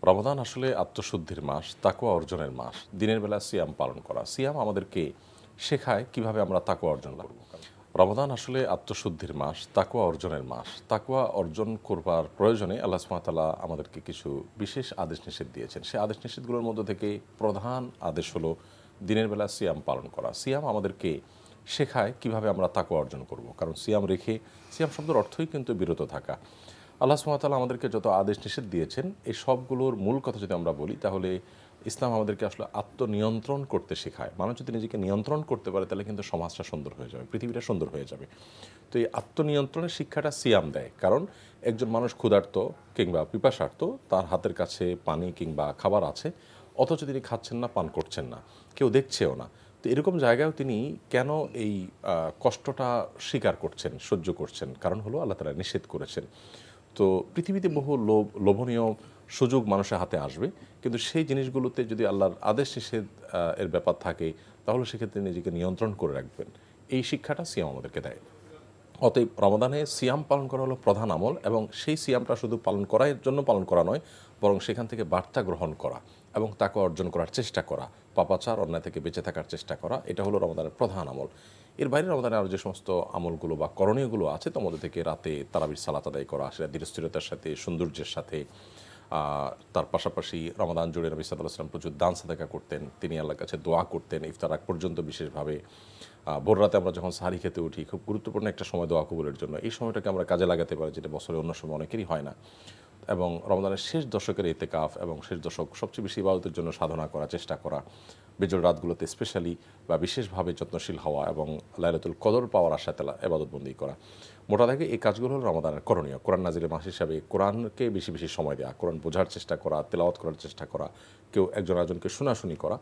রমাদান আসলে আত্মশুদ্ধির মাস, তাকওয়া অর্জনের মাস। দিনের বেলা সিয়াম পালন করা, সিয়াম আমাদেরকে শেখায় কিভাবে আমরা তাকওয়া অর্জন করব। রমাদান আসলে আত্মশুদ্ধির মাস, তাকওয়া অর্জনের মাস। তাকওয়া অর্জন করবার প্রয়োজনে আল্লাহ সুবহানাহু ওয়া তাআলা আমাদেরকে কিছু বিশেষ আদেশ নিষেধ দিয়েছেন। সেই আদেশ নিষেধগুলোর মধ্যে থেকে প্রধান আদেশ হলো দিনের বেলা সিয়াম পালন করা। সিয়াম আমাদেরকে শেখায় কিভাবে আমরা তাকওয়া অর্জন করব। কারণ সিয়াম শব্দের অর্থই কিন্তু বিরত থাকা। আল্লাহ সুবহানাহু ওয়া তাআলা আমাদেরকে যত আদেশ নিষেধ দিয়েছেন, এই সবগুলোর মূল কথা যদি আমরা বলি, তাহলে ইসলাম আমাদেরকে আসলে আত্মনিয়ন্ত্রণ করতে শেখায়। মানুষ যদি নিজেকে নিয়ন্ত্রণ করতে পারে, তাহলে কিন্তু সমাজটা সুন্দর হয়ে যাবে, পৃথিবীটা সুন্দর হয়ে যাবে। তো এই আত্মনিয়ন্ত্রণের শিক্ষাটা সিয়াম দেয়। কারণ একজন মানুষ ক্ষুধার্ত কিংবা পিপাসার্ত, তার হাতের কাছে পানি কিংবা খাবার আছে, অথচ তিনি খাচ্ছেন না, পান করছেন না, কেউ দেখছেও না। তো এরকম জায়গায়ও তিনি কেন এই কষ্টটা স্বীকার করছেন, সহ্য করছেন? কারণ হলো আল্লাহ তাআলা নিষেধ করেছেন। তো পৃথিবীতে বহু লোভনীয় সুযোগ মানুষের হাতে আসবে, কিন্তু সেই জিনিসগুলোতে যদি আল্লাহর আদেশ নিষেধ এর ব্যাপার থাকে, তাহলে সেক্ষেত্রে নিজেকে নিয়ন্ত্রণ করে রাখবেন। এই শিক্ষাটা সিয়াম আমাদেরকে দেয়। অতএব রমাদানে সিয়াম পালন করা হলো প্রধান আমল, এবং সেই সিয়ামটা শুধু পালন করার জন্য পালন করা নয়, বরং সেখান থেকে বার্তা গ্রহণ করা এবং তাকে অর্জন করার চেষ্টা করা, পাপাচার অন্যায় থেকে বেঁচে থাকার চেষ্টা করা, এটা হলো রমাদানের প্রধান আমল। এর বাইরে রমাদানে আরও যে সমস্ত আমলগুলো বা করণীয়গুলো আছে, তার মধ্যে থেকে রাতে তারাবির সালাত আদায় করা, সেটা ধীরস্থিরতার সাথে, সৌন্দর্যের সাথে। তার পাশাপাশি রমাদান জুড়ে নবী সাল্লাল্লাহু আলাইহি ওয়াসাল্লাম প্রচুর দান সাদাকা করতেন, তিনি আল্লাহর কাছে দোয়া করতেন ইফতার আগ পর্যন্ত। বিশেষভাবে ভোর রাতে আমরা যখন সাহারি খেতে উঠি, খুব গুরুত্বপূর্ণ একটা সময় দোয়া কবুলের জন্য। এই সময়টাকে আমরা কাজে লাগাতে পারি, যেটা বছরের অন্য সময় অনেকেরই হয় না। এবং রমজানের শেষ দশকের ইতিকাফ এবং শেষ দশক সবচেয়ে বেশি ইবাদতের জন্য সাধনা করা, চেষ্টা করা, বিজল রাতগুলোতে স্পেশালি বা বিশেষভাবে যত্নশীল হওয়া এবং লাইলাতুল কদর পাওয়ার আশাতে ইবাদতবন্দি করা। মোটা দাগে এই কাজগুলো হলো রমাদানের করণীয়। কোরআন নাজিলের মাস হিসাবে কোরআনকে বেশি বেশি সময় দেওয়া, কোরআন বোঝার চেষ্টা করা, তেলাওয়াত করার চেষ্টা করা, কেউ একজন আরেকজনকে শোনাশুনি করা।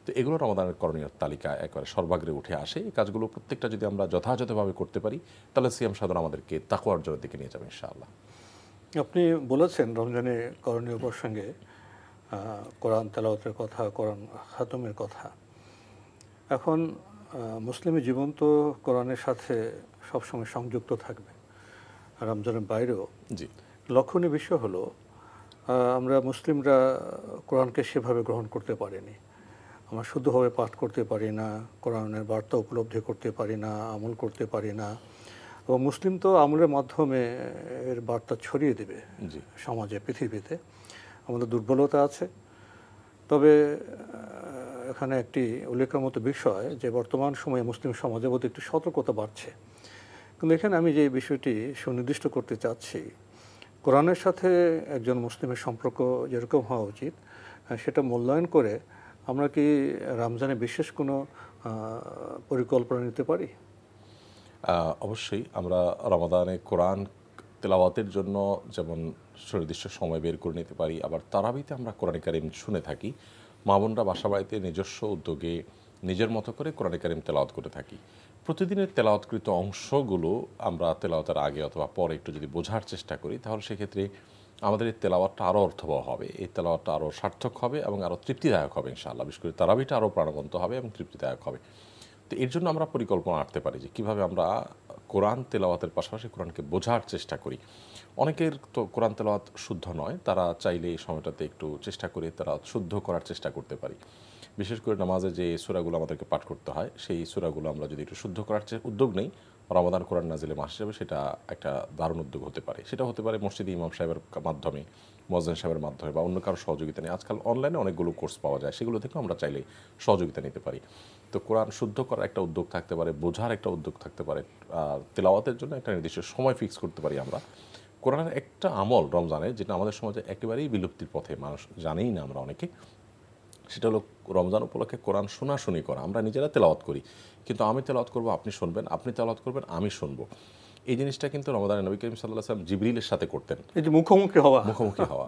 তো এগুলো রমাদানের করণীয় তালিকায় একেবারে সর্বাগ্রে উঠে আসে। এই কাজগুলো প্রত্যেকটা যদি আমরা যথাযথভাবে করতে পারি, তাহলে সিয়াম সাধন আমাদেরকে তাকওয়া অর্জনের দিকে নিয়ে যাবে ইনশাআল্লাহ। আপনি বলেছেন রমজানে করণীয় প্রসঙ্গে কোরআন তেলাওয়াতের কথা, কোরআন খাতমের কথা। এখন মুসলিমের জীবন তো কোরআনের সাথে সবসময় সংযুক্ত থাকবে, রমজানের বাইরেও। জি, লক্ষণীয় বিষয় হলো আমরা মুসলিমরা কোরআনকে সেভাবে গ্রহণ করতে পারিনি। আমরা শুদ্ধভাবে পাঠ করতে পারি না, কোরআনের বার্তা উপলব্ধি করতে পারি না, আমল করতে পারি না। এবং মুসলিম তো আমলের মাধ্যমে এর বার্তা ছড়িয়ে দেবে সমাজে, পৃথিবীতে। আমাদের দুর্বলতা আছে। তবে এখানে একটি উল্লেখের মতো বিষয় যে বর্তমান সময়ে মুসলিম সমাজের মধ্যে একটু সতর্কতা বাড়ছে। কিন্তু এখানে আমি যে বিষয়টি সুনির্দিষ্ট করতে চাচ্ছি, কোরআনের সাথে একজন মুসলিমের সম্পর্ক যেরকম হওয়া উচিত, সেটা মূল্যায়ন করে আমরা কি রমজানে বিশেষ কোনো পরিকল্পনা নিতে পারি? অবশ্যই আমরা রমাদানে কোরআন তেলাওয়াতের জন্য যেমন সুনির্দিষ্ট সময় বের করে নিতে পারি, আবার তারাবিতে আমরা কোরআন কারীম শুনে থাকি। মা বোনরা বাসা বাড়িতে নিজস্ব উদ্যোগে নিজের মতো করে কোরআন কারীম তেলাওয়াত করে থাকি। প্রতিদিনের তেলাওয়াতকৃত অংশগুলো আমরা তেলাওয়াতের আগে অথবা পরে একটু যদি বোঝার চেষ্টা করি, তাহলে সেক্ষেত্রে আমাদের এই তেলাওয়াতটা আরও অর্থবহ হবে, এই তেলাওয়াতটা আরও সার্থক হবে এবং আরও তৃপ্তিদায়ক হবে ইনশাআল্লাহ। বিশেষ করে তারাবিটা আরও প্রাণবন্ত হবে এবং তৃপ্তিদায়ক হবে। তো এর জন্য আমরা পরিকল্পনা আনতে পারি যে কীভাবে আমরা কোরআন তেলাওয়াতের পাশাপাশি কোরআনকে বোঝার চেষ্টা করি। অনেকের তো কোরআন তেলাওয়াত শুদ্ধ নয়, তারা চাইলে এই সময়টাতে একটু চেষ্টা করে তেলাওয়াত শুদ্ধ করার চেষ্টা করতে পারি। বিশেষ করে নামাজে যে সূরাগুলো আমাদেরকে পাঠ করতে হয়, সেই সূরাগুলো আমরা যদি একটু শুদ্ধ করার উদ্যোগ নেই, রমাদান কোরআন নাজিলের মাস হিসেবে সেটা একটা দারুণ উদ্যোগ হতে পারে। সেটা হতে পারে মসজিদে ইমাম সাহেবের মাধ্যমে, মুয়াজ্জিন সাহেবের মাধ্যমে, বা অন্য কারো সহযোগিতা নিয়ে। আজকাল অনলাইনে অনেকগুলো কোর্স পাওয়া যায়, সেগুলো থেকেও আমরা চাইলে সহযোগিতা নিতে পারি। তো কোরআন শুদ্ধ করার একটা উদ্যোগ থাকতে পারে, বোঝার একটা উদ্যোগ থাকতে পারে, তেলাওয়াতের জন্য একটা নির্দিষ্ট সময় ফিক্স করতে পারি আমরা। কোরআনের একটা আমল রমজানে, যেটা আমাদের সমাজে একেবারেই বিলুপ্তির পথে, মানুষ জানেই না আমরা অনেকে, সেটা হলো রমজান উপলক্ষে কোরআন শোনাশুনি করা। আমরা নিজেরা তেলাওয়াত করি, কিন্তু আমি তেলাওয়াত করবো, আপনি শুনবেন, আপনি তেলাওয়াত করবেন, আমি শুনবো। এই জিনিসটা কিন্তু রমাদানে নবী করিম সাল্লাল্লাহু আলাইহি ওয়াসাল্লাম জিবরিলের সাথে করতেন। এই যে মুখোমুখি হওয়া,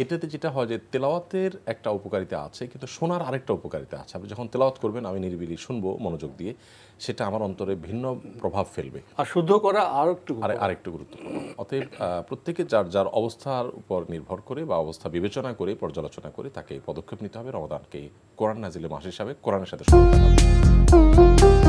এটাতে যেটা হয় যে তেলাওয়াতের একটা উপকারিতা আছে, কিন্তু শোনার আরেকটা উপকারিতা আছে। আপনি যখন তেলাওয়াত করবেন, আমি নিরিবিলি শুনবো মনোযোগ দিয়ে, সেটা আমার অন্তরে ভিন্ন প্রভাব ফেলবে, আর শুদ্ধ করা আরেকটু গুরুত্বপূর্ণ। অতএব প্রত্যেকে যার যার অবস্থার উপর নির্ভর করে বা অবস্থা বিবেচনা করে, পর্যালোচনা করে তাকে পদক্ষেপ নিতে হবে। রমাদানকে কোরআন নাজিলের মাস হিসাবে কোরআনের সাথে শুরু করতে হবে।